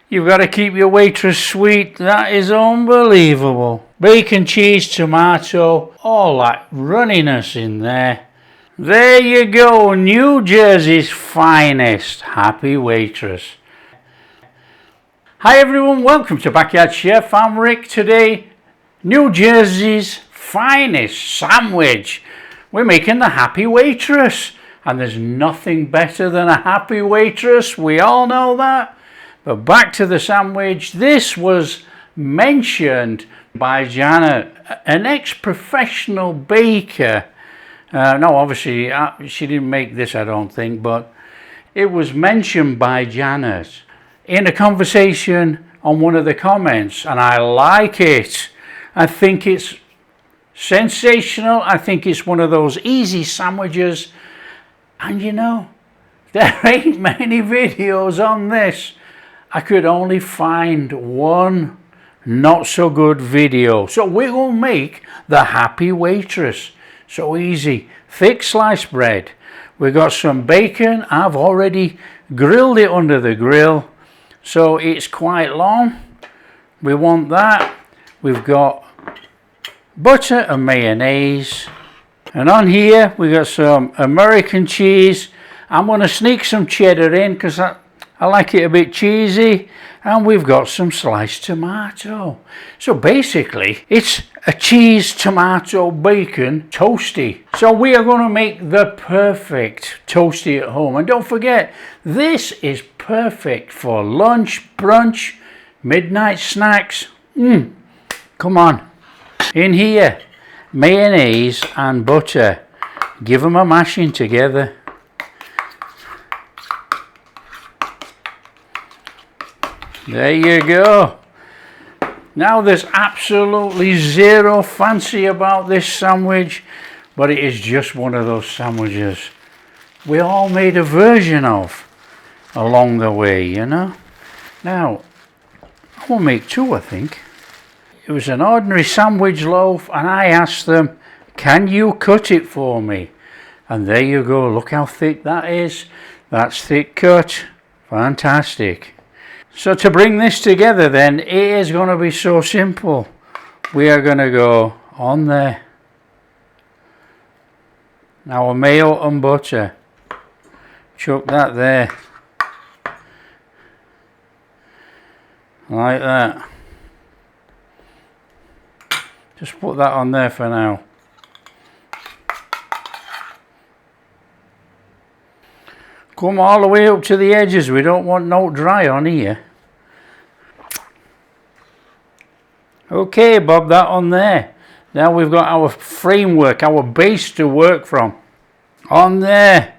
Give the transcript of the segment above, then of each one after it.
You've got to keep your waitress sweet. That is unbelievable. Bacon, cheese, tomato, all that runniness in there. There you go, New Jersey's finest Happy Waitress. Hi everyone, welcome to Backyard Chef. I'm Rick. Today, New Jersey's finest sandwich. We're making the Happy Waitress. And there's nothing better than a Happy Waitress. We all know that. But back to the sandwich. This was mentioned by Janet, an ex-professional baker. No, obviously, she didn't make this, I don't think, but it was mentioned by Janet in a conversation on one of the comments, and I like it. I think it's sensational. I think it's one of those easy sandwiches, and you know, there ain't many videos on this. I could only find one not so good video, so we're going to make the Happy Waitress. So easy. Thick sliced bread. We got some bacon. I've already grilled it under the grill, so it's quite long. We want that. We've got butter and mayonnaise, and on here we got some American cheese. I'm going to sneak some cheddar in because I like it a bit cheesy, and we've got some sliced tomato. So basically it's a cheese, tomato, bacon toasty. So we are going to make the perfect toasty at home. And don't forget, this is perfect for lunch, brunch, midnight snacks. Come on. In here, mayonnaise and butter. Give them a mashing together. There you go. Now there's absolutely zero fancy about this sandwich, but it is just one of those sandwiches we all made a version of along the way, you know. Now, I will make two, I think. It was an ordinary sandwich loaf, and I asked them, can you cut it for me? And there you go, look how thick that is. That's thick cut. Fantastic. So to bring this together then, it is going to be so simple. We are going to go on there. Now a mayo and butter. Chuck that there. Like that. Just put that on there for now. Come all the way up to the edges. We don't want no dry on here. Okay, Bob, that on there. Now we've got our framework, our base to work from. On there,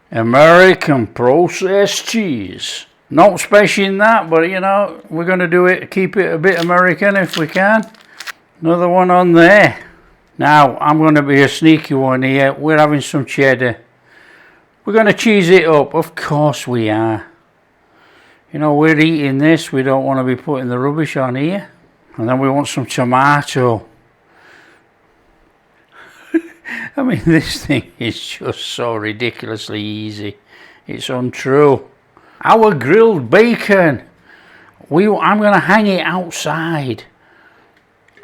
American processed cheese. Not special that, but you know, we're going to do it, keep it a bit American if we can. Another one on there. Now, I'm going to be a sneaky one here. We're having some cheddar. We're going to cheese it up. Of course we are. You know, we're eating this. We don't want to be putting the rubbish on here. And then we want some tomato. I mean, this thing is just so ridiculously easy. It's untrue. Our grilled bacon. I'm going to hang it outside.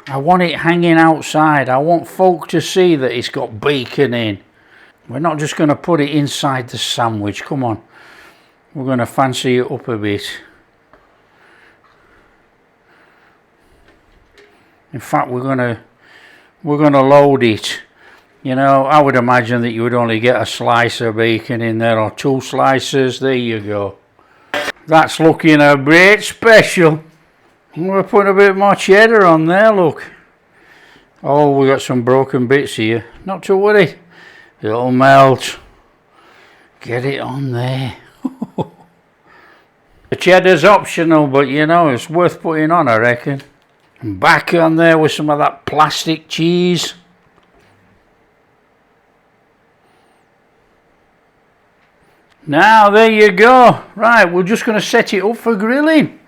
I want it hanging outside. I want folk to see that it's got bacon in. We're not just going to put it inside the sandwich. Come on. We're going to fancy it up a bit. In fact, we're going to load it. You know, I would imagine that you would only get a slice of bacon in there or two slices. There you go. That's looking a bit special. I'm going to put a bit more cheddar on there, look. Oh, we got some broken bits here. Not to worry. It'll melt. Get it on there. The cheddar's optional, but you know, it's worth putting on, I reckon. And back on there with some of that plastic cheese. Now, there you go. Right, we're just going to set it up for grilling.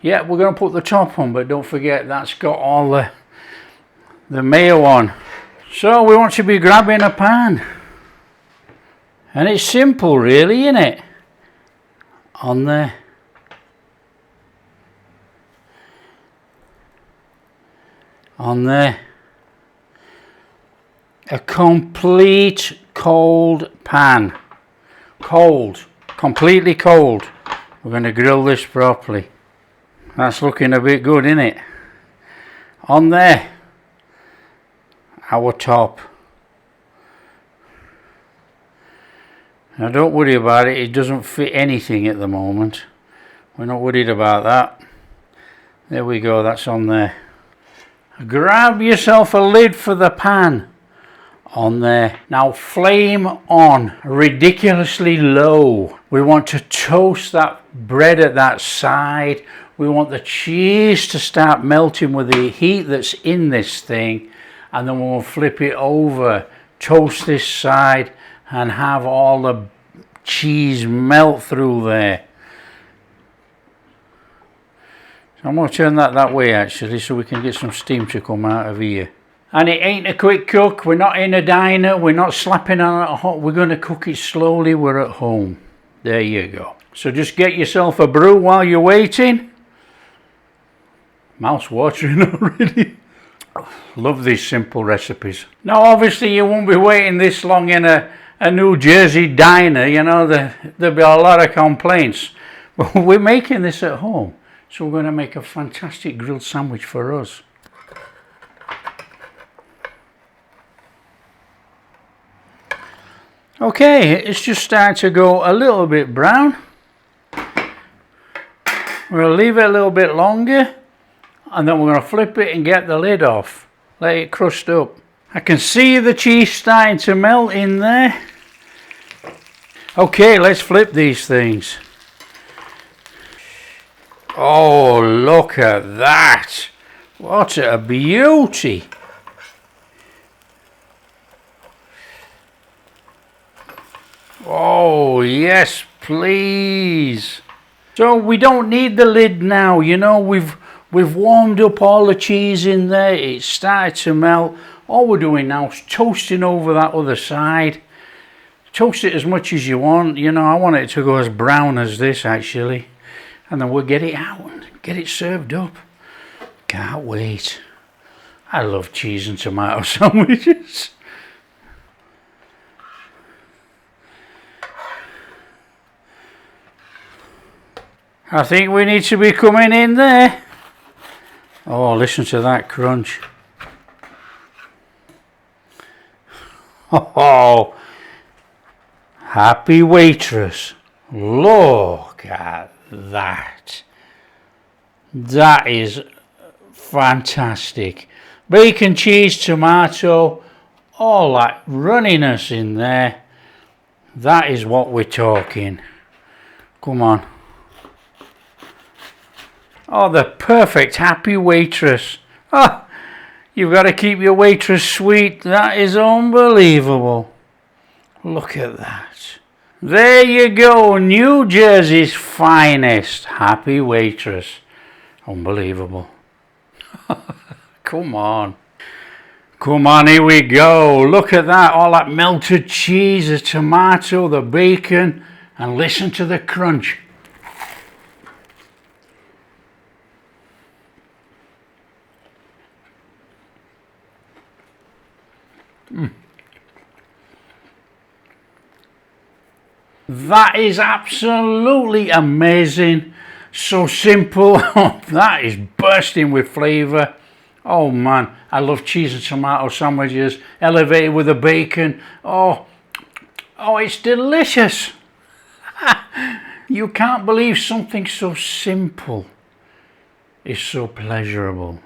Yeah, we're going to put the top on, but don't forget that's got all the mayo on. So we want to be grabbing a pan. And it's simple really, isn't it? On there. on there. A complete cold pan. Cold. Completely cold. We're going to grill this properly. That's looking a bit good, isn't it? On there. Our top. Now don't worry about it. It doesn't fit anything at the moment. We're not worried about that. There we go. That's on there. Grab yourself a lid for the pan. On there. Now flame on, ridiculously low. We want to toast that bread at that side. We want the cheese to start melting with the heat that's in this thing, and then we'll flip it over, toast this side, and have all the cheese melt through there. So I'm going to turn that way actually, so we can get some steam to come out of here. And it ain't a quick cook. We're not in a diner. We're not slapping on it hot. We're going to cook it slowly. We're at home. There you go. So just get yourself a brew while you're waiting. Mouth's watering already. Love these simple recipes. Now obviously you won't be waiting this long in a New Jersey diner. You know, there'll be a lot of complaints. But we're making this at home. So we're going to make a fantastic grilled sandwich for us. Okay, it's just starting to go a little bit brown. We're going to leave it a little bit longer, and then we're going to flip it and get the lid off. Let it crust up. I can see the cheese starting to melt in there. Okay, let's flip these things. Oh, look at that. What a beauty. Oh, yes, please. So we don't need the lid now, you know, we've warmed up all the cheese in there. It's started to melt. All we're doing now is toasting over that other side. Toast it as much as you want. You know, I want it to go as brown as this actually. And then we'll get it out and get it served up. Can't wait. I love cheese and tomato sandwiches. I think we need to be coming in there. Oh, listen to that crunch. Oh, Happy Waitress. Look at that. That is fantastic. Bacon, cheese, tomato, all that runniness in there. That is what we're talking. Come on. Oh, the perfect Happy Waitress. Oh, you've got to keep your waitress sweet. That is unbelievable. Look at that. There you go. New Jersey's finest Happy Waitress. Unbelievable. Come on. Come on, here we go. Look at that. All that melted cheese, the tomato, the bacon. And listen to the crunch. That is absolutely amazing. So simple. That is bursting with flavour. Oh man, I love cheese and tomato sandwiches, elevated with the bacon. Oh, it's delicious. You can't believe something so simple is so pleasurable.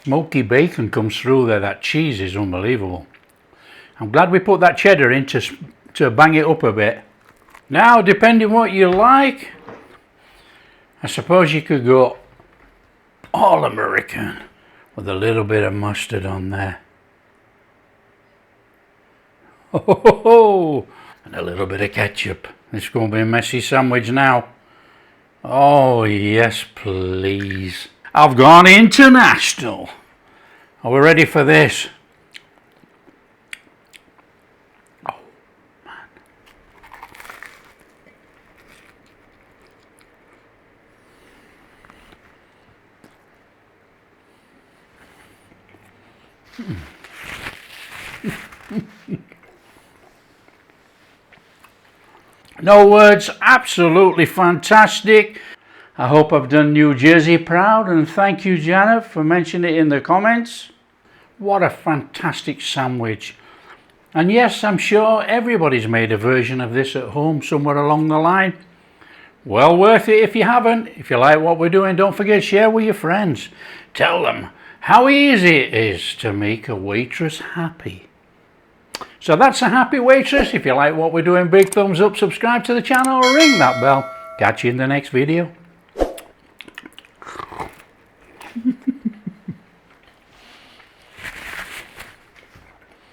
Smoky bacon comes through there. That cheese is unbelievable. I'm glad we put that cheddar in to bang it up a bit. Now, depending what you like, I suppose you could go all American with a little bit of mustard on there. Oh, and a little bit of ketchup. It's going to be a messy sandwich now. Oh, yes, please. I've gone international. Are we ready for this? Oh, man. No words, absolutely fantastic. I hope I've done New Jersey proud, and thank you, Janet, for mentioning it in the comments. What a fantastic sandwich. And yes, I'm sure everybody's made a version of this at home somewhere along the line. Well worth it if you haven't. If you like what we're doing, don't forget to share with your friends. Tell them how easy it is to make a waitress happy. So that's a Happy Waitress. If you like what we're doing, big thumbs up, subscribe to the channel, or ring that bell. Catch you in the next video.